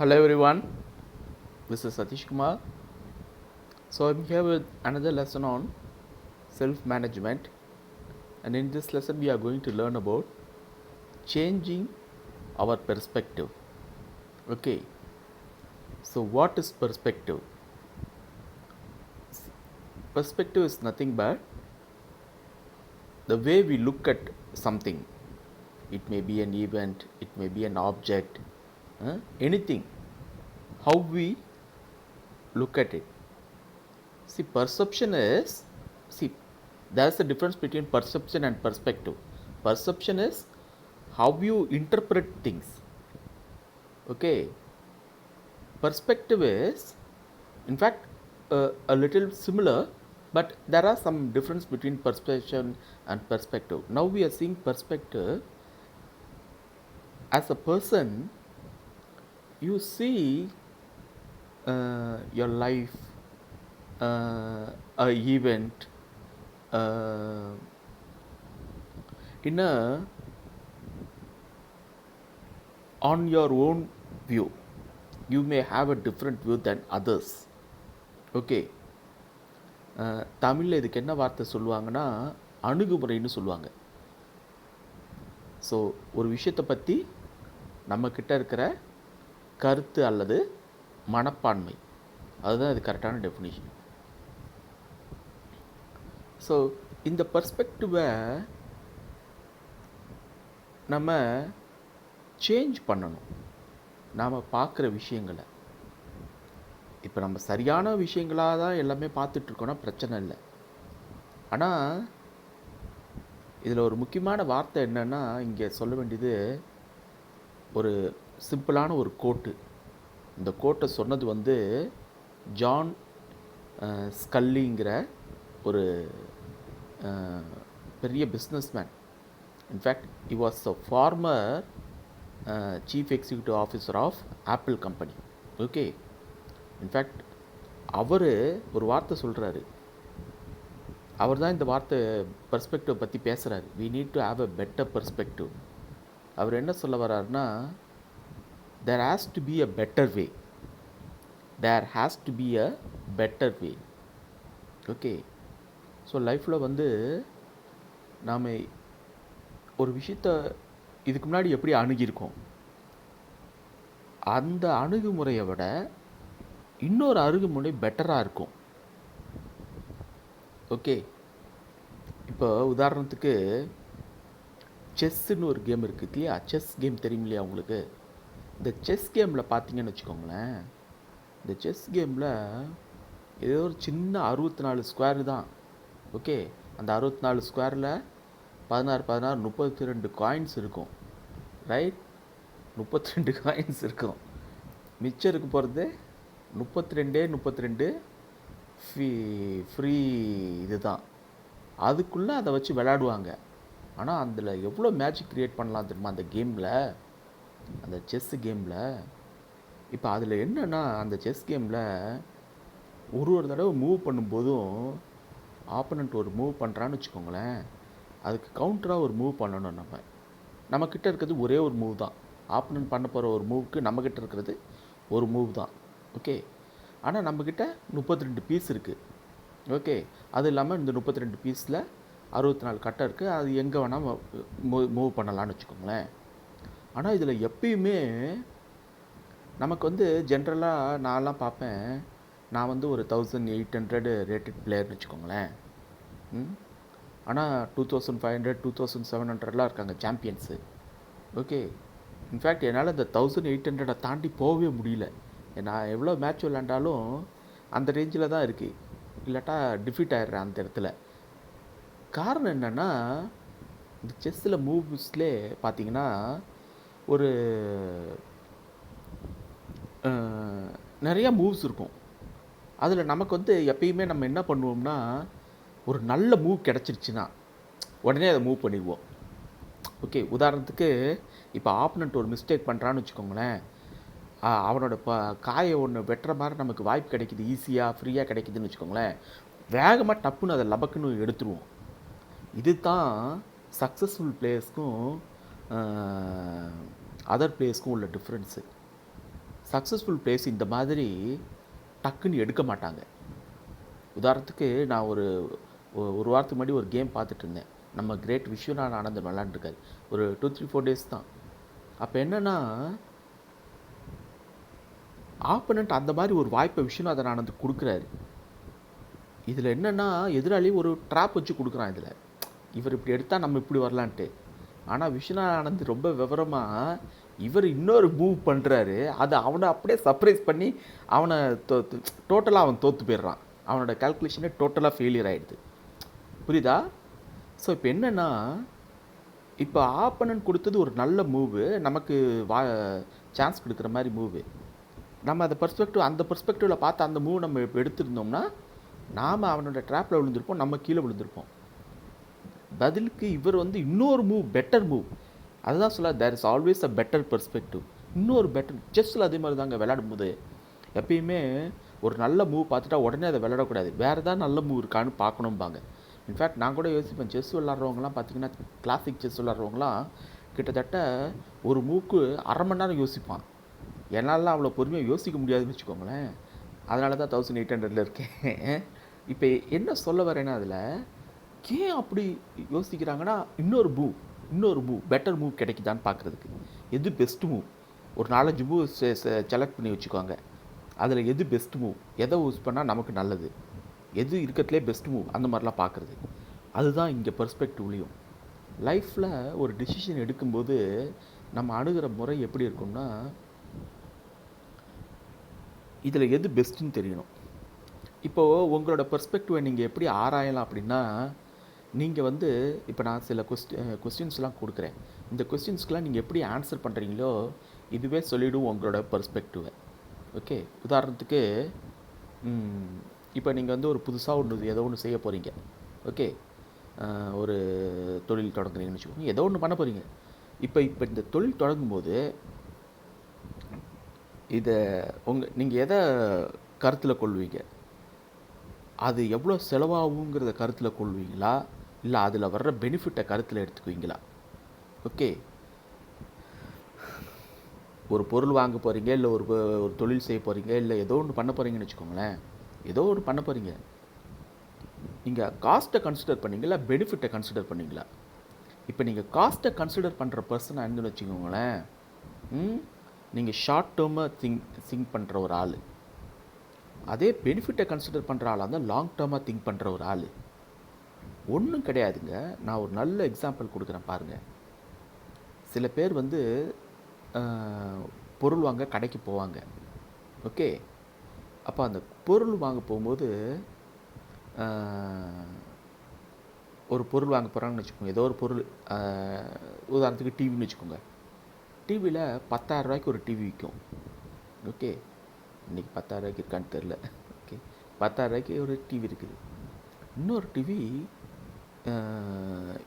Hello everyone, this is Satish Kumar. So I'm here with another lesson on self-management, and in this lesson we are going to learn about changing our perspective. Okay, so what is perspective? Perspective is nothing but the way we look at something. It may be an event, it may be an object, anything. How we look at it. There's a difference between perception and perspective. Perception is how you interpret things. Okay. Perspective is, in fact, a little similar, but there are some difference between perception and perspective. Now we are seeing perspective as a person. You see your life, a event, in a on your own view. You may have a different view than others. Okay. தமிழில் இதுக்கு என்ன வார்த்தை சொல்லுவாங்கன்னா அணுகுமுறைன்னு சொல்லுவாங்க. So ஒரு விஷயத்தை பற்றி நம்மக்கிட்ட இருக்கிற கருத்து அல்லது மனப்பான்மை, அதுதான் இது கரெக்டான டெஃபினிஷன். ஸோ இந்த பர்ஸ்பெக்டிவை நம்ம சேஞ்ச் பண்ணணும். நாம் பார்க்குற விஷயங்களை இப்போ நம்ம சரியான விஷயங்களாக தான் எல்லாமே பார்த்துட்ருக்கோன்னா பிரச்சனை இல்லை. ஆனால் இதில் ஒரு முக்கியமான வார்த்தை என்னென்னா, இங்கே சொல்ல வேண்டியது ஒரு சிம்பிளான ஒரு கோட்டு. இந்த கோட்டை சொன்னது ஜான் ஸ்கல்லிங்கிற ஒரு பெரிய businessman. In fact he was a former chief executive officer of Apple company. Okay. In fact அவர் ஒரு வார்த்தை சொல்கிறாரு. அவர் தான் இந்த வார்த்தை பெர்ஸ்பெக்டிவ் பற்றி பேசுகிறாரு. we need to have a better perspective. அவர் என்ன சொல்ல வர்றாருன்னா, there has to be a better way. there has to be a better way. Okay. So லைஃப்பில் நாம் ஒரு விஷயத்தை இதுக்கு முன்னாடி எப்படி அணுகியிருக்கோம், அந்த அணுகுமுறையை விட இன்னொரு அணுகுமுறை பெட்டராக இருக்கும். ஓகே. இப்போ உதாரணத்துக்கு செஸ்ஸுன்னு ஒரு கேம் இருக்குது இல்லையா? செஸ் கேம் தெரியும் இல்லையா உங்களுக்கு? இந்த செஸ் கேமில் பார்த்தீங்கன்னு வச்சுக்கோங்களேன், இந்த செஸ் கேமில் ஏதோ ஒரு சின்ன 64 ஸ்கொயர் தான். ஓகே. அந்த 64 ஸ்கொயரில் 16 16 32 காயின்ஸ் இருக்கும். ரைட்? 32 காயின்ஸ் இருக்கும். மிச்சம் இருக்க போகிறது 32 ஃப்ரீ இது தான். அதுக்குள்ளே அதை வச்சு விளையாடுவாங்க. ஆனால் அதில் எவ்வளோ மேஜிக் க்ரியேட் பண்ணலாம் தெரியுமா அந்த கேமில், அந்த செஸ் கேமில். இப்போ அதில் என்னென்னா, அந்த செஸ் கேமில் ஒரு தடவை மூவ் பண்ணும்போதும் ஆப்பனண்ட் ஒரு மூவ் பண்ணுறான்னு வச்சுக்கோங்களேன், அதுக்கு கவுண்டராக ஒரு மூவ் பண்ணணும். நம்மக்கிட்ட இருக்கிறது ஒரே ஒரு மூவ் தான். ஆப்பனண்ட் பண்ண போகிற ஒரு மூவுக்கு நம்மக்கிட்ட இருக்கிறது ஒரு மூவ் தான். ஓகே. ஆனால் நம்மக்கிட்ட 32 பீஸ் இருக்குது. ஓகே. அது இல்லாமல் இந்த 32 பீஸில் 64 கட்டை இருக்குது. அது எங்கே வேணால் மூவ் பண்ணலான்னு வச்சுக்கோங்களேன். ஆனால் இதில் எப்பயுமே நமக்கு ஜென்ரலாக நான்லாம் பார்ப்பேன், நான் ஒரு 1800 ரேட்டட் பிளேயர்னு வச்சுக்கோங்களேன். ஆனால் 2500 2700லாம் இருக்காங்க சாம்பியன்ஸு. ஓகே. இன்ஃபேக்ட் என்னால் இந்த 1800 தாண்டி போகவே முடியல. நான் எவ்வளோ மேட்ச் விளையாண்டாலும் அந்த ரேஞ்சில் தான் இருக்குது. இல்லாட்டா டிஃபீட் ஆகிடுறேன் அந்த இடத்துல. காரணம் என்னென்னா, இந்த செஸ்ஸில் மூவ்ஸ்லே பார்த்தீங்கன்னா ஒரு நிறையா மூவ்ஸ் இருக்கும். அதில் நமக்கு எப்பயுமே நம்ம என்ன பண்ணுவோம்னா, ஒரு நல்ல மூவ் கிடச்சிருச்சுன்னா உடனே அதை மூவ் பண்ணிடுவோம். ஓகே. உதாரணத்துக்கு இப்போ ஆப்பனண்ட் ஒரு மிஸ்டேக் பண்ணுறான்னு வச்சுக்கோங்களேன், அவனோட காயை ஒன்று வெட்டுற மாதிரி நமக்கு வாய்ப்பு கிடைக்கிது, ஈஸியாக ஃப்ரீயாக கிடைக்குதுன்னு வச்சுக்கோங்களேன், வேகமாக டப்புன்னு அதை லபக்குன்னு எடுத்துருவோம். இது தான் சக்ஸஸ்ஃபுல் பிளேயர்ஸ்க்கும் அதர் பிளேயர்ஸ்க்கும் உள்ள டிஃப்ரென்ஸு. சக்ஸஸ்ஃபுல் பிளேஸ் இந்த மாதிரி டக்குன்னு எடுக்க மாட்டாங்க. உதாரணத்துக்கு நான் ஒரு வாரத்துக்கு முன்னாடி ஒரு கேம் பார்த்துட்டு இருந்தேன். நம்ம கிரேட் விஸ்வநாதன் ஆனந்தன் விளாண்டுருக்காரு. ஒரு 2-3-4 டேஸ் தான். அப்போ என்னென்னா, ஆப்பனண்ட் அந்த மாதிரி ஒரு வாய்ப்பை விஸ்வநாதன் ஆனந்த் கொடுக்குறாரு. இதில் என்னென்னா, எதிராளி ஒரு ட்ராப் வச்சு கொடுக்குறான். இதில் இவர் இப்படி எடுத்தால் நம்ம இப்படி வரலான்ட்டு. ஆனால் விஸ்வநாதன் ஆனந்த் ரொம்ப விவரமாக இவர் இன்னொரு மூவ் பண்ணுறாரு. அதை அவனை அப்படியே சர்ப்ரைஸ் பண்ணி அவனை டோட்டலாக அவன் தோற்று போயிடுறான். அவனோட கால்குலேஷனே டோட்டலாக ஃபெயிலியர் ஆகிடுது. புரியுதா? ஸோ இப்போ என்னென்னா, இப்போ ஆப்பனன்ட் கொடுத்தது ஒரு நல்ல மூவு, நமக்கு சான்ஸ் கொடுக்குற மாதிரி மூவு. நம்ம அந்த பெர்ஸ்பெக்டிவில் பார்த்து அந்த மூவ் நம்ம எடுத்திருந்தோம்னா நாம் அவனோட ட்ராப்பில் விழுந்திருப்போம், நம்ம கீழே விழுந்திருப்போம். பதிலுக்கு இவர் இன்னொரு மூவ், பெட்டர் மூவ். அதுதான் சொல்ல, there is always a better perspective. இன்னொரு பெட்டர் செஸ்ஸில் அதே மாதிரி தாங்க. விளையாடும் போது எப்பயுமே ஒரு நல்ல மூவ் பார்த்துட்டா உடனே அதை விளையாடக்கூடாது. வேறு ஏதாவது நல்ல மூவ் இருக்கான்னு பார்க்கணும்பாங்க. இன்ஃபேக்ட் நான் கூட யோசிப்பேன், செஸ் விளாட்றவங்களாம் பார்த்தீங்கன்னா, கிளாசிக் செஸ் விளாட்றவங்களாம் கிட்டத்தட்ட ஒரு மூவுக்கு 1/2 மணி நேரம் யோசிப்பான். என்னாலலாம் அவ்வளோ பொறுமையாக யோசிக்க முடியாதுன்னு வச்சுக்கோங்களேன். அதனால தான் 1800 இருக்கேன். இப்போ என்ன சொல்ல வரேன்னா, அதில் ஏன் அப்படி யோசிக்கிறாங்கன்னா, இன்னொரு மூவ் பெட்டர் மூவ் கிடைக்குதான்னு பார்க்குறதுக்கு. எது பெஸ்ட் மூவ், ஒரு 4-5 மூவ் செலக்ட் பண்ணி வச்சுக்கோங்க. அதில் எது பெஸ்ட் மூவ், எதை யூஸ் பண்ணால் நமக்கு நல்லது, எது இருக்கிறதுலே பெஸ்ட் மூவ், அந்த மாதிரிலாம் பார்க்குறது. அதுதான் இங்கே பெர்ஸ்பெக்டிவ்லேயும். லைஃப்பில் ஒரு டிசிஷன் எடுக்கும்போது நம்ம அணுகிற முறை எப்படி இருக்கும்னா, இதில் எது பெஸ்ட்டுன்னு தெரியணும். இப்போது உங்களோட பெர்ஸ்பெக்டிவை நீங்கள் எப்படி ஆராயலாம் அப்படின்னா, நீங்கள் இப்போ நான் சில கொஸ்டின்ஸ்லாம் கொடுக்குறேன். இந்த கொஸ்டின்ஸ்க்கெலாம் நீங்கள் எப்படி ஆன்சர் பண்ணுறீங்களோ இதுவே சொல்லிவிடும் உங்களோட பெர்ஸ்பெக்டிவை. ஓகே, உதாரணத்துக்கு இப்போ நீங்கள் ஒரு புதுசாக ஏதோ ஒன்று செய்ய போகிறீங்க. ஓகே, ஒரு தொழில் தொடங்குறீங்கன்னு வச்சுக்கோங்க, ஏதோ ஒன்று பண்ண போகிறீங்க. இப்போ இந்த தொழில் தொடங்கும்போது இதை நீங்கள் எதை கருத்தில் கொள்வீங்க? அது எவ்வளோ செலவாகுங்கிறத கருத்தில் கொள்வீங்களா, இல்லை அதில் வர்ற பெனிஃபிட்டை கருத்தில் எடுத்துக்குவீங்களா? ஓகே, ஒரு பொருள் வாங்க போகிறீங்க, இல்லை ஒரு தொழில் செய்ய போகிறீங்க, இல்லை ஏதோ ஒன்று பண்ண போகிறீங்கன்னு வச்சுக்கோங்களேன். ஏதோ ஒன்று பண்ண போகிறீங்க, நீங்கள் காஸ்ட்டை கன்சிடர் பண்ணிங்களா, பெனிஃபிட்டை கன்சிடர் பண்ணிங்களா? இப்போ நீங்கள் காஸ்ட்டை கன்சிடர் பண்ணுற பர்சனாக இருந்துன்னு வச்சுக்கோங்களேன், நீங்கள் ஷார்ட் டேர்மாக திங்க் பண்ணுற ஒரு ஆள். அதே பெனிஃபிட்டை கன்சிடர் பண்ணுற ஆளாக இருந்தால் லாங் டேர்மாக திங்க் பண்ணுற ஒரு ஆள். ஒன்றும் கிடையாதுங்க. நான் ஒரு நல்ல எக்ஸாம்பிள் கொடுக்குறேன் பாருங்கள். சில பேர் பொருள் வாங்க கடைக்கு போவாங்க. ஓகே, அப்போ அந்த பொருள் வாங்க போகும்போது ஒரு பொருள் வாங்க போகிறாங்கன்னு வச்சுக்கோங்க. ஏதோ ஒரு பொருள், உதாரணத்துக்கு டிவின்னு வச்சுக்கோங்க. டிவியில் 10,000 ரூபாய்க்கு ஒரு டிவி விற்கும். ஓகே, இன்றைக்கி 10,000 ரூபாய்க்கு இருக்கான்னு தெரில. ஓகே, 10,000 ரூபாய்க்கு ஒரு டிவி இருக்குது. இன்னொரு டிவி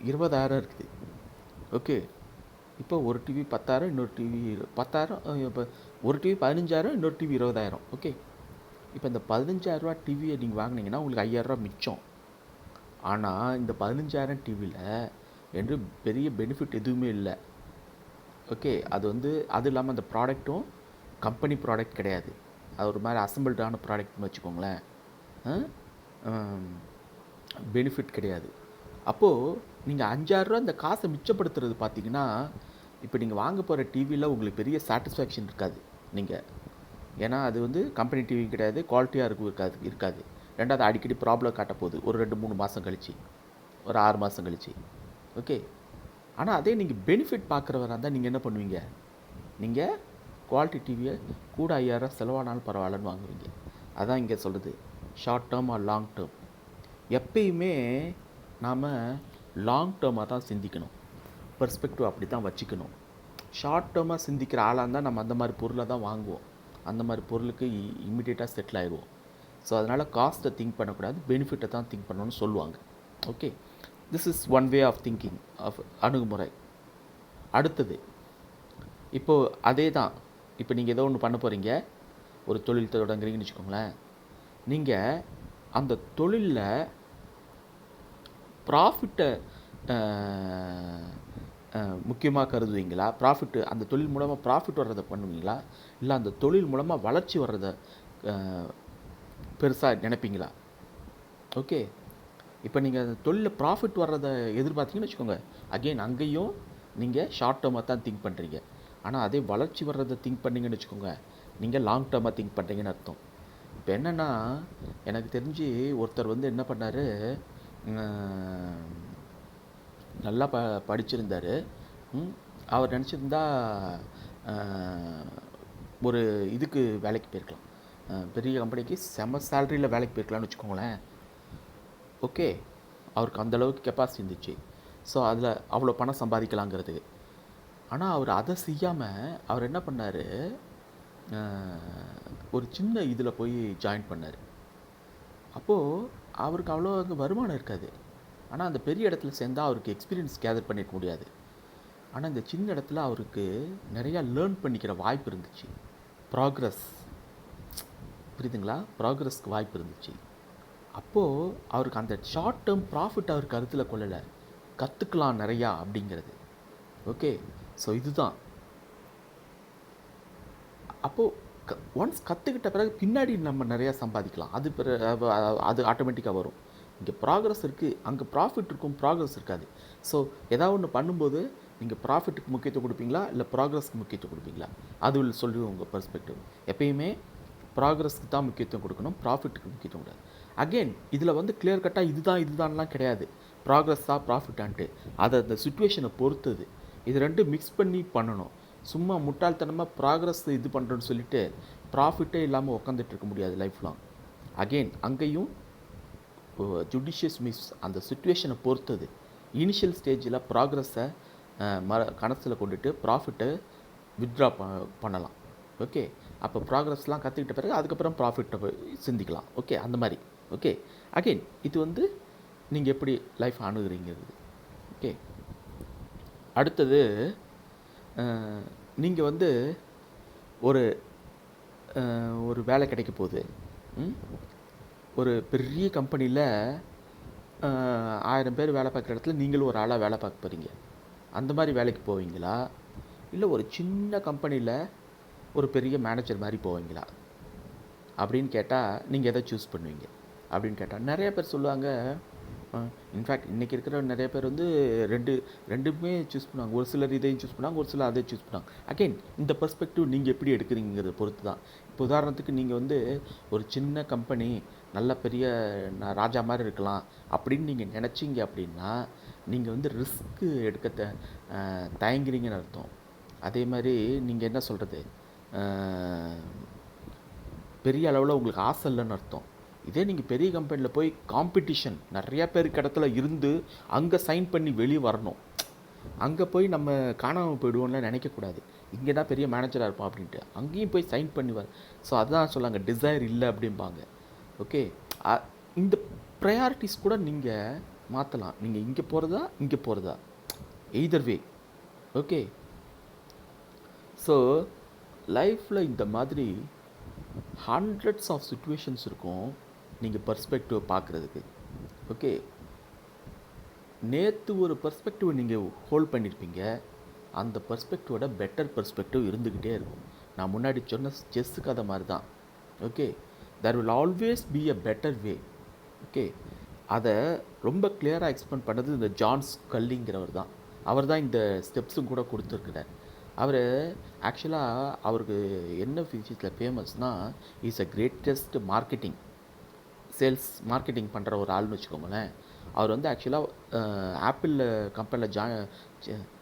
20,000 இருக்குது. ஓகே, இப்போ ஒரு டிவி 10,000, இன்னொரு டிவி 10,000. இப்போ ஒரு டிவி 15,000, இன்னொரு டிவி 20,000. ஓகே, இப்போ இந்த 15,000 ரூபா டிவியை நீங்கள் வாங்கினீங்கன்னா உங்களுக்கு 5,000 ரூபா மிச்சம். ஆனால் இந்த 15,000 டிவியில் என்று பெரிய பெனிஃபிட் எதுவுமே இல்லை. ஓகே, அது இல்லாமல் அந்த ப்ராடக்ட்டும் கம்பெனி ப்ராடக்ட் கிடையாது. அது ஒரு மாதிரி அசம்பிள்டான ப்ராடக்ட்னு வச்சுக்கோங்களேன். பெனிஃபிட் கிடையாது. அப்போது நீங்கள் 5,000 ரூபா இந்த காசை மிச்சப்படுத்துறது பார்த்தீங்கன்னா, இப்போ நீங்கள் வாங்க போகிற டிவியில் உங்களுக்கு பெரிய சாட்டிஸ்ஃபேக்ஷன் இருக்காது. ஏன்னா அது கம்பெனி டிவி கிடையாது, குவாலிட்டியாக இருக்காது. ரெண்டாவது அடிக்கடி ப்ராப்ளம் காட்ட போகுது ஒரு 2-3 மாதம் கழிச்சு, ஒரு 6 மாதம் கழிச்சு. ஓகே, ஆனால் அதே நீங்கள் பெனிஃபிட் பார்க்குறவராக இருந்தால் நீங்கள் என்ன பண்ணுவீங்க? நீங்கள் குவாலிட்டி டிவியை கூட 5,000 ரூபா செலவானாலும் பரவாயில்லன்னு வாங்குவீங்க. அதான் இங்கே சொல்கிறது, short term or long term. எப்பயுமே நாம் லாங் டேர்மாக தான் சிந்திக்கணும். பெர்ஸ்பெக்டிவ் அப்படி தான் வச்சுக்கணும். ஷார்ட் டேர்மாக சிந்திக்கிற ஆளாக இருந்தால் நம்ம அந்த மாதிரி பொருளை தான் வாங்குவோம். அந்த மாதிரி பொருளுக்கு இம்மிடியேட்டாக செட்டில் ஆகிடுவோம். ஸோ அதனால் காஸ்ட்டை திங்க் பண்ணக்கூடாது, பெனிஃபிட்டை தான் திங்க் பண்ணணும்னு சொல்லுவாங்க. Okay, this is one way of thinking, of அணுகுமுறை. அடுத்தது, இப்போது அதே தான். இப்போ நீங்கள் ஏதோ ஒன்று பண்ண போகிறீங்க, ஒரு தொழில் தொடங்குறீங்கன்னு வச்சுக்கோங்களேன். நீங்கள் அந்த தொழிலில் ப்ராஃபிட்டை முக்கியமாக கருதுவீங்களா? ப்ராஃபிட்டு அந்த தொழில் மூலமாக ப்ராஃபிட் வர்றத பண்ணுவீங்களா? இல்லை அந்த தொழில் மூலமாக வளர்ச்சி வர்றத பெருசாக நினைப்பீங்களா? ஓகே, இப்போ நீங்கள் அந்த தொழிலில் ப்ராஃபிட் வர்றதை எதிர்பார்த்தீங்கன்னு வச்சுக்கோங்க, அகெயின் அங்கேயும் நீங்கள் ஷார்ட் டேர்மாக தான் திங்க் பண்ணுறீங்க. ஆனால் அதே வளர்ச்சி வர்றதை திங்க் பண்ணிங்கன்னு வச்சுக்கோங்க, நீங்கள் லாங் டேர்மாக திங்க் பண்ணுறீங்கன்னு அர்த்தம். இப்போ என்னென்னா, எனக்கு தெரிஞ்சு ஒருத்தர் வந்து என்ன பண்ணார், நல்லா படிச்சிருந்தார். அவர் நினச்சிருந்தா ஒரு இதுக்கு வேலைக்கு போயிருக்கலாம், பெரிய கம்பெனிக்கு செம சேலரியில் வேலைக்கு போயிருக்கலாம்னு வச்சுக்கோங்களேன். ஓகே, அவருக்கு அந்தளவுக்கு கெப்பாசிட்டி இருந்துச்சு. ஸோ அதில் அவ்வளோ பணம் சம்பாதிக்கலாங்கிறது. ஆனால் அவர் அதை செய்யாமல் அவர் என்ன பண்ணார், ஒரு சின்ன இதில் போய் ஜாயின் பண்ணார். அப்போது அவருக்கு அவ்வளோ அங்கே வருமானம் இருக்காது. ஆனால் அந்த பெரிய இடத்துல சேர்ந்தால் அவருக்கு எக்ஸ்பீரியன்ஸ் கேதர் பண்ணிக்க முடியாது. ஆனால் இந்த சின்ன இடத்துல அவருக்கு நிறையா லேர்ன் பண்ணிக்கிற வாய்ப்பு இருந்துச்சு. ப்ராக்ரஸ், புரியுதுங்களா? ப்ராக்ரஸ்க்கு வாய்ப்பு இருந்துச்சு. அப்போது அவருக்கு அந்த ஷார்ட் டேர்ம் ப்ராஃபிட் அவர் கருத்தில் கொள்ளலை, கற்றுக்கலாம் நிறையா அப்படிங்கிறது. ஓகே, ஸோ இதுதான். அப்போது ஒன்ஸ் கற்றுக்கிட்ட பிறகு பின்னாடி நம்ம நிறையா சம்பாதிக்கலாம். அது ஆட்டோமேட்டிக்காக வரும். இங்கே ப்ராக்ரஸ் இருக்குது, அங்கே ப்ராஃபிட் இருக்கும், ப்ராக்ரஸ் இருக்காது. ஸோ ஏதாவது ஒன்று பண்ணும்போது நீங்கள் ப்ராஃபிட்டுக்கு முக்கியத்துவம் கொடுப்பீங்களா, இல்லை ப்ராக்ரஸ்க்கு முக்கியத்துவம் கொடுப்பீங்களா? அது சொல்லி உங்கள் பெர்ஸ்பெக்டிவ். எப்பயுமே ப்ராக்ரஸ்க்கு தான் முக்கியத்துவம் கொடுக்கணும், ப்ராஃபிட்டுக்கு முக்கியத்துவம் கொடுக்காது. அகெயின் இதில் வந்து கிளியர் கட்டாக இதுதான்லாம் கிடையாது, ப்ராக்ரஸ்ஸாக ப்ராஃபிட்டான்ட்டு. அதை அந்த சுச்சுவேஷனை பொறுத்தது. இது ரெண்டும் மிக்ஸ் பண்ணி பண்ணணும். சும்மா முட்டாள்தனமாக ப்ராக்ரஸ் இது பண்ணுறோன்னு சொல்லிவிட்டு ப்ராஃபிட்டே இல்லாமல் உட்காந்துட்டு இருக்க முடியாது லைஃப் லாங். அகெயின் அங்கேயும் ஜுடிஷியஸ் மிக்ஸ், அந்த சுச்சுவேஷனை பொறுத்தது. இனிஷியல் ஸ்டேஜில் ப்ராக்ரஸை கணத்தில் கொண்டுட்டு ப்ராஃபிட்டை வித்ட்ரா பண்ணலாம். ஓகே, அப்போ ப்ராக்ரஸ்லாம் கற்றுக்கிட்ட பிறகு அதுக்கப்புறம் ப்ராஃபிட்டை சிந்திக்கலாம். ஓகே, அந்த மாதிரி. ஓகே, அகெயின் இது வந்து நீங்கள் எப்படி லைஃப் அணுகுறீங்கிறது. ஓகே, அடுத்தது நீங்கள் வந்து ஒரு வேலை கிடைக்க போகுது. ஒரு பெரிய கம்பெனியில் 1000 பேர் வேலை பார்க்குற இடத்துல நீங்களும் ஒரு ஆளாக வேலை பார்க்க போகிறீங்க. அந்த மாதிரி வேலைக்கு போவீங்களா, இல்லை ஒரு சின்ன கம்பெனியில் ஒரு பெரிய மேனேஜர் மாதிரி போவீங்களா அப்படின்னு கேட்டால் நீங்கள் எதை சூஸ் பண்ணுவீங்க அப்படின்னு கேட்டால் நிறைய பேர் சொல்லுவாங்க. இன்ஃபேக்ட் இன்றைக்கி இருக்கிற நிறைய பேர் வந்து ரெண்டுமே சூஸ் பண்ணுவாங்க. ஒரு சிலர் இதையும் சூஸ் பண்ணுவாங்க, ஒரு சிலர் அதை சூஸ் பண்ணுவாங்க. அகெயின் இந்த பெர்ஸ்பெக்டிவ் நீங்கள் எப்படி எடுக்கிறீங்கிறத பொறுத்து தான். இப்போ உதாரணத்துக்கு நீங்கள் வந்து ஒரு சின்ன கம்பெனி நல்ல பெரிய ராஜா மாதிரி இருக்கலாம் அப்படின்னு நீங்கள் நினச்சிங்க அப்படின்னா நீங்கள் வந்து ரிஸ்க்கு எடுக்க தயங்குறீங்கன்னு அர்த்தம். அதே மாதிரி நீங்கள் என்ன சொல்கிறது, பெரிய அளவில் உங்களுக்கு ஆசை இல்லைன்னு அர்த்தம். இதே நீங்கள் பெரிய கம்பெனியில் போய் காம்படிஷன் நிறையா பேருக்கு இடத்துல இருந்து அங்கே சைன் பண்ணி வெளியே வரணும். அங்கே போய் நம்ம காணாமல் போயிடுவோம்ல நினைக்கக்கூடாது. இங்கே தான் பெரிய மேனேஜராக இருப்போம் அப்படின்ட்டு அங்கேயும் போய் சைன் பண்ணி வர. ஸோ அதுதான் சொல்லாங்க, டிசைர் இல்லை அப்படிம்பாங்க. ஓகே, இந்த ப்ரையாரிட்டிஸ் கூட நீங்கள் மாற்றலாம். நீங்கள் இங்கே போகிறதா எய்தர் வே. ஓகே, ஸோ லைஃப்பில் இந்த மாதிரி ஹண்ட்ரட்ஸ் ஆஃப் சிச்சுவேஷன்ஸ் இருக்கும் நீங்கள் பர்ஸ்பெக்டிவ் பார்க்குறதுக்கு. ஓகே, நேற்று ஒரு பர்ஸ்பெக்டிவ் நீங்கள் ஹோல்ட் பண்ணியிருப்பீங்க, அந்த பர்ஸ்பெக்டிவோட பெட்டர் பர்ஸ்பெக்டிவ் இருந்துக்கிட்டே இருக்கும். நான் முன்னாடி சொன்ன செஸ்ஸு கதை மாதிரி தான். Okay, there will always be a better way. Okay, அதை ரொம்ப கிளியராக எக்ஸ்பிளைன் பண்ணது இந்த ஜான் ஸ்கல்லிங்கிறவர் தான். அவர் தான் இந்த ஸ்டெப்ஸும் கூட கொடுத்துருக்கிறார். அவர் ஆக்சுவலாக அவருக்கு என்ன விஷயத்தில் ஃபேமஸ்னால், is a greatest sales marketing பண்ணுற ஒரு ஆள்னு வச்சுக்கோங்களேன். அவர் வந்து ஆக்சுவலாக ஆப்பிள் கம்பெனியில்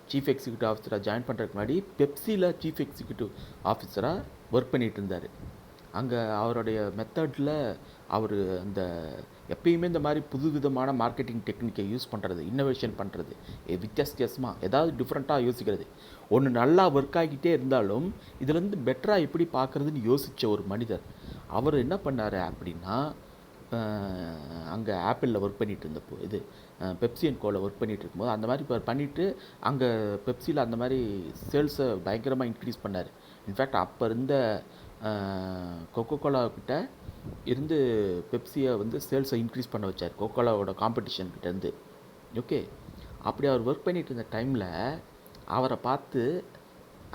சீஃப் எக்ஸிக்யூட்டிவ் ஆஃபீஸராக ஜாயின் பண்ணுறதுக்கு முன்னாடி பெப்சியில் சீஃப் எக்ஸிக்யூட்டிவ் ஆஃபீஸராக ஒர்க் பண்ணிகிட்டு இருந்தார். அங்கே அவருடைய மெத்தடில் அவர் அந்த எப்பயுமே இந்த மாதிரி புது விதமான மார்க்கெட்டிங் டெக்னிக்கை யூஸ் பண்ணுறது, இன்னோவேஷன் பண்ணுறது, வித்தியாசமாக ஏதாவது டிஃப்ரெண்ட்டாக யோசிக்கிறது. ஒன்று நல்லா ஒர்க் ஆகிக்கிட்டே இருந்தாலும் இதுலேருந்து பெட்டராக எப்படி பார்க்குறதுன்னு யோசித்த ஒரு மனிதர். அவர் என்ன பண்ணார் அப்படின்னா, அங்கே ஆப்பிளில் ஒர்க் பண்ணிகிட்டு இருந்தப்போ, இது பெப்சி அண்ட் கோவில் ஒர்க் பண்ணிகிட்டு இருக்கும்போது அந்த மாதிரி இப்போ பண்ணிவிட்டு அங்கே பெப்சியில் அந்த மாதிரி சேல்ஸை பயங்கரமாக இன்க்ரீஸ் பண்ணார். இன்ஃபேக்ட் அப்போ இருந்த கொக்கோகோலாக்கிட்ட இருந்து பெப்சியை வந்து சேல்ஸை இன்க்ரீஸ் பண்ண வச்சார், கொக்கோகோலாவோட காம்படிஷன்கிட்டேருந்து. ஓகே, அப்படி அவர் ஒர்க் பண்ணிகிட்டு இருந்த டைமில் அவரை பார்த்து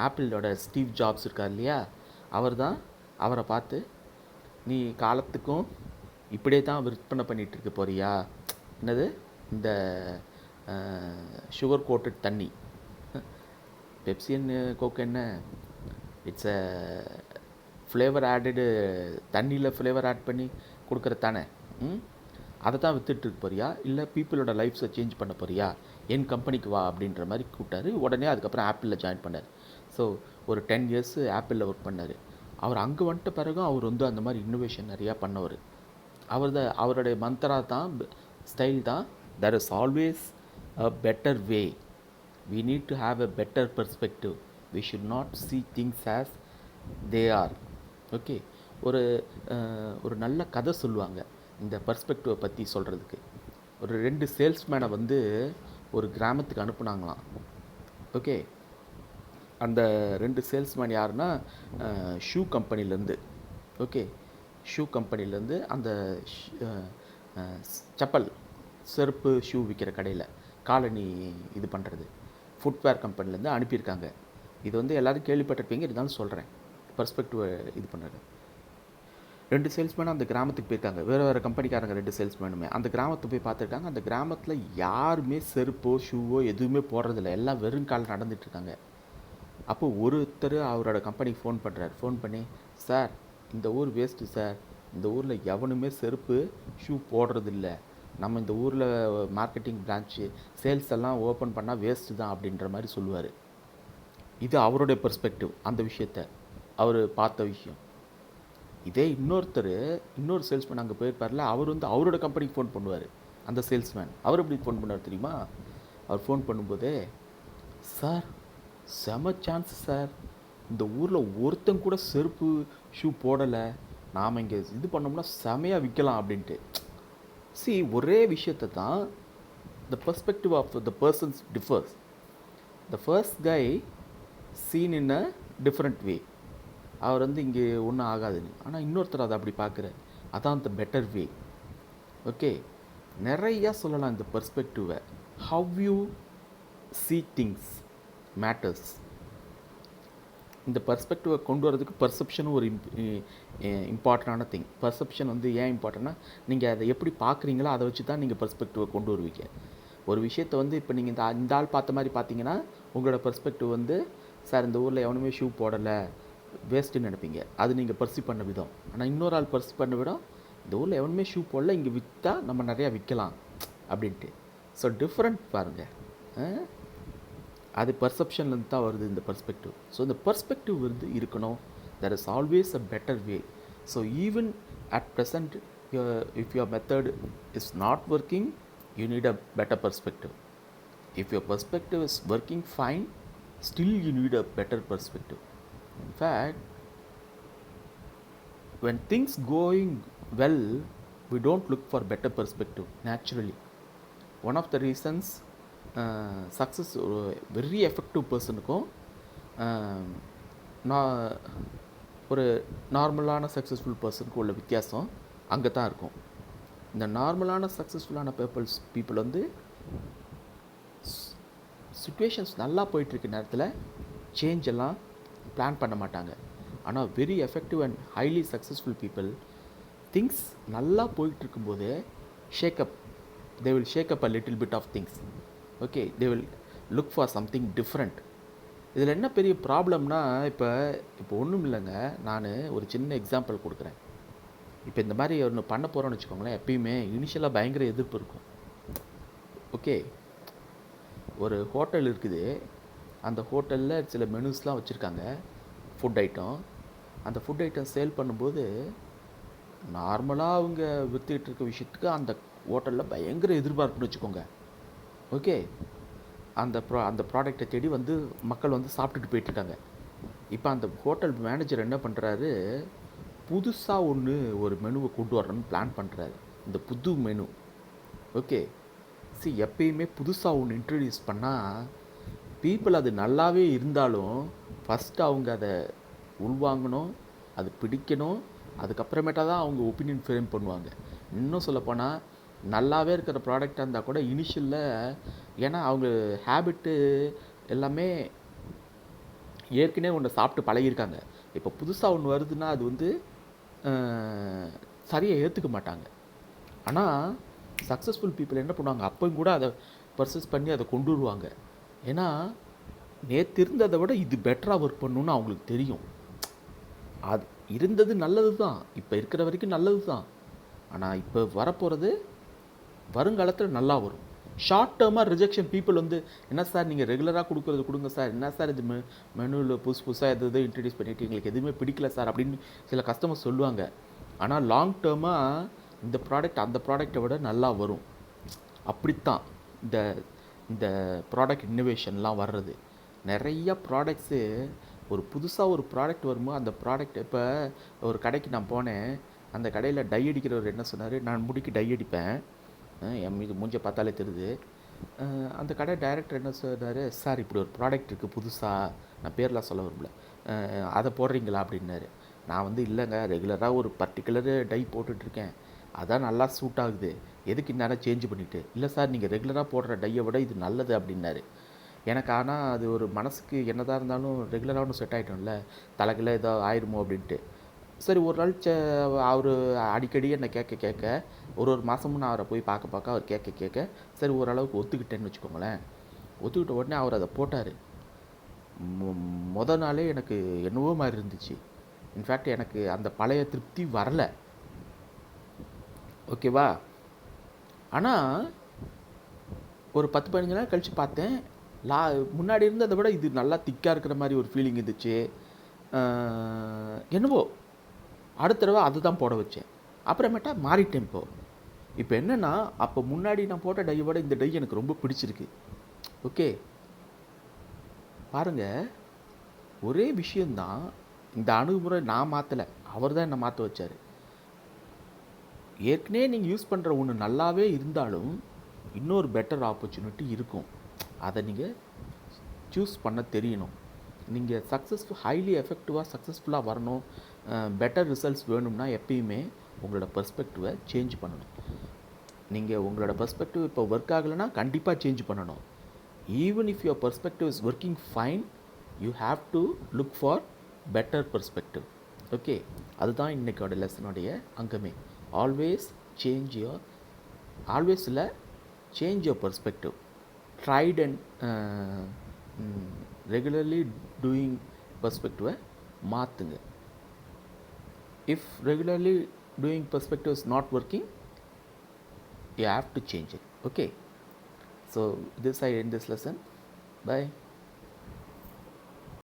ஆப்பிளோட ஸ்டீவ் ஜாப்ஸ் இருக்கார் இல்லையா, அவரை பார்த்து நீ காலத்துக்கும் இப்படியே தான் விற்பனை பண்ணிகிட்ருக்க போறியா, என்னது இந்த சுகர் கோட்டட் தண்ணி, பெப்சி அண்ட் கோக் என்ன, இட்ஸ் அ ஃப்ளேவர் ஆடடு, தண்ணியில் ஃப்ளேவர் ஆட் பண்ணி கொடுக்குற தானே, அதை தான் விற்றுட்டு போறியா, இல்லை பீப்புளோட லைஃப்ஸை சேஞ்ச் பண்ண போறியா, என் கம்பெனிக்கு வா அப்படின்ற மாதிரி கூப்பிட்டாரு. உடனே அதுக்கப்புறம் ஆப்பிளில் ஜாயின் பண்ணார். ஸோ ஒரு 10 years ஆப்பிளில் ஒர்க் பண்ணார். அவர் அங்கே வந்துட்ட பிறகும் அவர் வந்து அந்த மாதிரி இன்னோவேஷன் நிறையா பண்ணவர். அவருடைய மந்த்ரா தான், ஸ்டைல் தான், there is always a better way. We need to have a better perspective. We should not see things as they are. Okay, ஒரு நல்ல கதை சொல்லுவாங்க இந்த பர்ஸ்பெக்டிவை பற்றி சொல்கிறதுக்கு. ஒரு 2 சேல்ஸ்மேனை வந்து ஒரு கிராமத்துக்கு அனுப்புனாங்களாம். ஓகே, அந்த 2 சேல்ஸ்மேன் யாருன்னா ஷூ கம்பெனிலேருந்து, ஓகே, ஷூ கம்பெனிலேருந்து அந்த செப்பல், செருப்பு, ஷூ விற்கிற கடையில் காலனி இது பண்ணுறது, ஃபுட்வேர் கம்பெனிலேருந்து அனுப்பியிருக்காங்க. இது வந்து எல்லோரும் கேள்விப்பட்டிருப்பீங்க, இருந்தாலும் சொல்கிறேன் பர்ஸ்பெக்டிவ் இது பண்ணுறது. 2 சேல்ஸ்மேனும் அந்த கிராமத்துக்கு போயிருக்காங்க. வேறு கம்பெனிக்காரங்க 2 சேல்ஸ்மேனுமே அந்த கிராமத்துக்கு போய் பார்த்துருக்காங்க. அந்த கிராமத்தில் யாருமே செருப்போ ஷூவோ எதுவுமே போடுறதில்ல, எல்லாம் வெறும் கால் நடந்துட்டுருக்காங்க. அப்போது ஒருத்தர் அவரோட கம்பெனிக்கு ஃபோன் பண்ணுறாரு. ஃபோன் பண்ணி, சார் இந்த ஊர் வேஸ்ட்டு சார், இந்த ஊரில் எவனுமே செருப்பு ஷூ போடுறதில்ல, நம்ம இந்த ஊரில் மார்க்கெட்டிங் பிரான்ச்சு சேல்ஸ் எல்லாம் ஓப்பன் பண்ணால் வேஸ்ட்டு தான் அப்படின்ற மாதிரி சொல்லுவார். இது அவருடைய பெர்ஸ்பெக்டிவ், அந்த விஷயத்தை அவர் பார்த்த விஷயம். இதே இன்னொரு சேல்ஸ்மேன் அங்கே போயிருப்பார்ல, அவர் வந்து அவரோட கம்பெனிக்கு ஃபோன் பண்ணுவார். அந்த சேல்ஸ்மேன் அவர் எப்படி ஃபோன் பண்ணுவார் தெரியுமா? அவர் ஃபோன் பண்ணும்போதே, சார் செம சான்ஸ் சார், இந்த ஊரில் ஒருத்தன் கூட செருப்பு ஷூ போடலை, நாம் இங்கே இது பண்ணோம்னா செமையாக விற்கலாம் அப்படின்ட்டு. ஒரே விஷயத்தை தான், the perspective of the persons differs. The first guy seen in a different way. அவர் வந்து இங்கே ஒன்றும் ஆகாதுன்னு, ஆனால் இன்னொருத்தர் அதை அப்படி பார்க்குறாரு. அதான் த பெட்டர் வே. ஓகே, நிறையா சொல்லலாம் இந்த பெர்ஸ்பெக்டிவை. How you see things matters. இந்த பர்ஸ்பெக்டிவை கொண்டு வரதுக்கு பர்செப்ஷனும் ஒரு இம்பார்ட்டண்டான திங். பர்செப்ஷன் வந்து ஏன் இம்பார்ட்டன்னா, நீங்கள் அதை எப்படி பார்க்குறீங்களோ அதை வச்சு தான் நீங்கள் பர்ஸ்பெக்டிவை கொண்டு வருவீங்க. ஒரு விஷயத்தை வந்து இப்போ நீங்கள் இந்த ஆள் பார்த்த மாதிரி பார்த்தீங்கன்னா, உங்களோட பர்ஸ்பெக்டிவ் வந்து, சார் இந்த ஊரில் எவனுமே ஷூ போடலை, வேஸ்ட்டுன்னு நினைப்பீங்க. அது நீங்கள் பர்சீவ் பண்ண விதம். ஆனால் இன்னொரு ஆள் பர்சீவ் பண்ண விதம், இந்த ஊரில் எவனுமே ஷூ போடல, இங்கே விற்றா நம்ம நிறையா விற்கலாம் அப்படின்ட்டு. ஸோ டிஃப்ரெண்ட் பாருங்கள், அது பர்செப்ஷன்லேருந்து தான் வருது இந்த பர்ஸ்பெக்டிவ். ஸோ இந்த பர்ஸ்பெக்டிவ் வந்து இருக்கணும். there is always a better way. So even at present, if your method is not working, you need a better perspective. If your perspective is working fine, still you need a better perspective. In fact, when things going well, we don't look for better perspective naturally. One of the reasons success very effective பர்சனுக்கும் ஒரு நார்மலான successful பர்சனுக்கும் உள்ள வித்தியாசம் அங்கே தான் இருக்கும். இந்த நார்மலான சக்ஸஸ்ஃபுல்லான பீப்புள் வந்து சிச்சுவேஷன்ஸ் நல்லா போயிட்டுருக்க நேரத்தில் சேஞ்ச் எல்லாம் பிளான் பண்ண மாட்டாங்க. ஆனால் very effective and highly successful people things நல்லா போயிட்டுருக்கும்போதே shake up, they will shake up a little bit of things. Okay, they will look for something different. இதில் என்ன பெரிய ப்ராப்ளம்னா, இப்போ ஒன்றும் இல்லைங்க, நான் ஒரு சின்ன எக்ஸாம்பிள் கொடுக்குறேன். இப்போ இந்த மாதிரி ஒன்று பண்ண போகிறோன்னு வச்சுக்கோங்களேன், எப்பயுமே இனிஷியலாக பயங்கர எதிர்ப்பு இருக்கும். ஓகே, ஒரு ஹோட்டல் இருக்குது, அந்த ஹோட்டலில் சில மெனுஸ்லாம் வச்சுருக்காங்க, ஃபுட் ஐட்டம். அந்த ஃபுட் ஐட்டம் சேல் பண்ணும்போது நார்மலாக அவங்க விற்றுக்கிட்டு இருக்க விஷயத்துக்கு அந்த ஹோட்டலில் பயங்கர எதிர்பார்ப்புன்னு வச்சுக்கோங்க. ஓகே, அந்த ப்ராடக்டை தேடி வந்து மக்கள் வந்து சாப்பிட்டுட்டு போயிட்டுருக்காங்க. இப்போ அந்த ஹோட்டல் மேனேஜர் என்ன பண்ணுறாரு, புதுசாக ஒரு மெனுவை கொண்டு வரணும்னு பிளான் பண்ணுறாரு. இந்த புது மெனு. ஓகே, எப்பயுமே புதுசாக ஒன்று இன்ட்ரடியூஸ் பண்ணால் பீப்புள் அது நல்லாவே இருந்தாலும் ஃபஸ்ட்டு அவங்க அதை உள்வாங்கணும், அது பிடிக்கணும், அதுக்கப்புறமேட்டா தான் அவங்க ஒப்பீனியன் ஃப்ரேம் பண்ணுவாங்க. இன்னும் சொல்லப்போனால் நல்லாவே இருக்கிற ப்ராடக்டாக இருந்தால் கூட இனிஷியலில், ஏன்னா அவங்க ஹேபிட்டு எல்லாமே ஏற்கனவே ஒன்று சாப்பிட்டு பழகியிருக்காங்க. இப்போ புதுசாக ஒன்று வருதுன்னா அது வந்து சரியாக ஏற்றுக்க மாட்டாங்க. ஆனால் சக்ஸஸ்ஃபுல் பீப்புள் என்ன பண்ணுவாங்க, அப்பவும் கூட அதை பர்சஸ் பண்ணி அதை கொண்டு வருவாங்க. ஏன்னா நேற்று இருந்ததை விட இது பெட்டராக ஒர்க் பண்ணணுன்னு அவங்களுக்கு தெரியும். அது இருந்தது நல்லது தான், இப்போ இருக்கிற வரைக்கும் நல்லது தான். ஆனால் இப்போ வரப்போகிறது வருங்காலத்தில் நல்லா வரும். ஷார்ட் டேர்மாக ரிஜெக்ஷன் பீப்புள் வந்து, என்ன சார் நீங்கள் ரெகுலராக கொடுக்குறது கொடுங்க சார், என்ன சார் இது மெனுவில் புதுசாக எது இன்ட்ரடியூஸ் பண்ணிவிட்டு எங்களுக்கு எதுவுமே பிடிக்கல சார் அப்படின்னு சில கஸ்டமர் சொல்லுவாங்க. ஆனால் லாங் டேர்மாக இந்த ப்ராடக்ட் அந்த ப்ராடக்டை விட நல்லா வரும். அப்படித்தான் இந்த இந்த ப்ராடக்ட் இன்னோவேஷன்லாம் வர்றது. நிறைய ப்ராடக்ட்ஸு ஒரு புதுசாக ஒரு ப்ராடக்ட் வருமோ அந்த ப்ராடக்ட். இப்போ ஒரு கடைக்கு நான் போனேன், அந்த கடையில் டை அடிக்கிறவர் என்ன சொன்னார், நான் முடிக்கு டை அடிப்பேன், என் மீது மூஞ்ச பார்த்தாலே தெரியுது. அந்த கடை டைரக்டர் என்ன சொன்னார், சார் இப்படி ஒரு ப்ராடக்ட் இருக்குது புதுசாக, நான் பேர்லாம் சொல்ல விரும்பல, அதை போடுறீங்களா அப்படின்னாரு. நான் வந்து இல்லைங்க, ரெகுலராக ஒரு பர்டிகுலர் டை போட்டுட்ருக்கேன், அதான் நல்லா சூட் ஆகுது, எதுக்கு இந்நேரம் சேஞ்ச் பண்ணிவிட்டு. இல்லை சார் நீங்கள் ரெகுலராக போடுற டையை விட இது நல்லது அப்படின்னாரு. எனக்கு ஆனால் அது ஒரு மனசுக்கு என்னதான் இருந்தாலும் ரெகுலராக ஒன்று செட் ஆகிட்டோம்ல, தலைக்கில் ஏதோ ஆயிடுமோ அப்படின்ட்டு. சரி ஒரு நாள் அவர் அடிக்கடி என்னை கேட்க ஒரு மாதமும் நான் அவரை போய் பார்க்க அவர் கேட்க சரி ஓரளவுக்கு ஒத்துக்கிட்டேன்னு வச்சுக்கோங்களேன். ஒத்துக்கிட்ட உடனே அவர் அதை போட்டார். மொதல் நாளே எனக்கு என்னவோ மாதிரி இருந்துச்சு. இன்ஃபேக்ட் எனக்கு அந்த பழைய திருப்தி வரலை, ஓகேவா. ஆனால் ஒரு 10-15 நாள் கழித்து பார்த்தேன், முன்னாடி இருந்ததை விட இது நல்லா திக்காக இருக்கிற மாதிரி ஒரு ஃபீலிங் இருந்துச்சு. என்னவோ அடுத்த தடவை அதை தான் போட வச்சேன். அப்புறமேட்டா மாறிட்டேன். இப்போ என்னென்னா, அப்போ முன்னாடி நான் போட்ட டையை விட இந்த டை எனக்கு ரொம்ப பிடிச்சிருக்கு. ஓகே பாருங்கள், ஒரே விஷயந்தான். இந்த அணுகுமுறை நான் மாற்றலை, அவர் தான் என்னை மாற்ற வச்சார். ஏற்கனவே நீங்கள் யூஸ் பண்ணுற ஒன்று நல்லாவே இருந்தாலும் இன்னொரு பெட்டர் ஆப்பர்ச்சுனிட்டி இருக்கும். அதை நீங்கள் சூஸ் பண்ண தெரியணும். நீங்கள் ஹைலி எஃபெக்டிவாக சக்ஸஸ்ஃபுல்லாக வரணும், பெட்டர் ரிசல்ட்ஸ் வேணும்னா எப்பயுமே உங்களோட பெர்ஸ்பெக்டிவை சேஞ்ச் பண்ணணும். நீங்கள் உங்களோட பெர்ஸ்பெக்டிவ் இப்போ ஒர்க் ஆகலைன்னா கண்டிப்பாக சேஞ்ச் பண்ணணும். Even if your perspective is working fine, you have to look for better perspective. Okay, அதுதான் இன்றைக்கோட லெசனுடைய அங்கமே. Always change your perspective. Tried and regularly doing பெர்ஸ்பெக்டிவை மாற்றுங்க. If regularly doing perspective is not working, you have to change it. Okay, so this I end this lesson. Bye.